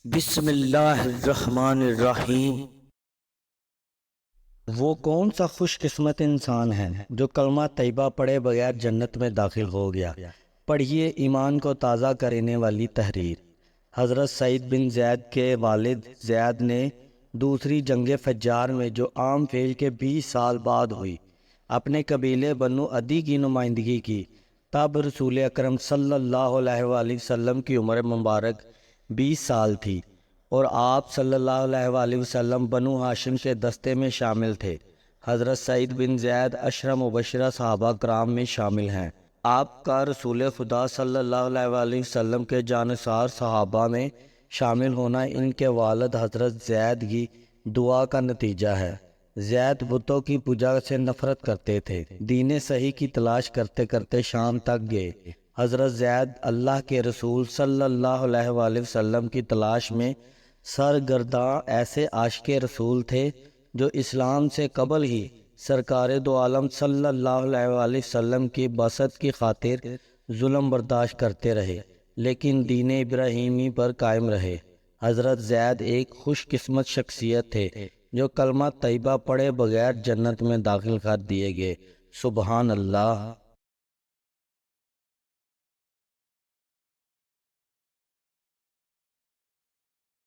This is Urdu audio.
بسم اللہ الرحمن الرحیم۔ وہ کون سا خوش قسمت انسان ہے جو کلمہ طیبہ پڑھے بغیر جنت میں داخل ہو گیا۔ پڑھیے ایمان کو تازہ کرنے والی تحریر۔ حضرت سعید بن زید کے والد زید نے دوسری جنگ فجار میں جو عام فیل کے 20 سال بعد ہوئی اپنے قبیلے بنو عدی کی نمائندگی کی، تب رسول اکرم صلی اللہ علیہ وآلہ وسلم کی عمر مبارک 20 سال تھی اور آپ صلی اللہ علیہ وآلہ وسلم بنو ہاشم کے دستے میں شامل تھے۔ حضرت سعید بن زید عشرہ مبشرہ صحابہ کرام میں شامل ہیں۔ آپ کا رسول خدا صلی اللہ علیہ وآلہ وسلم کے جانثار صحابہ میں شامل ہونا ان کے والد حضرت زید کی دعا کا نتیجہ ہے۔ زید بتوں کی پوجا سے نفرت کرتے تھے، دین صحیح کی تلاش کرتے کرتے شام تک گئے۔ حضرت زید اللہ کے رسول صلی اللہ علیہ وآلہ وسلم کی تلاش میں سرگرداں ایسے عاشق رسول تھے جو اسلام سے قبل ہی سرکار دو عالم صلی اللہ علیہ وآلہ وسلم کی بعثت کی خاطر ظلم برداشت کرتے رہے لیکن دین ابراہیمی پر قائم رہے۔ حضرت زید ایک خوش قسمت شخصیت تھے جو کلمہ طیبہ پڑھے بغیر جنت میں داخل کر دیے گئے۔ سبحان اللہ۔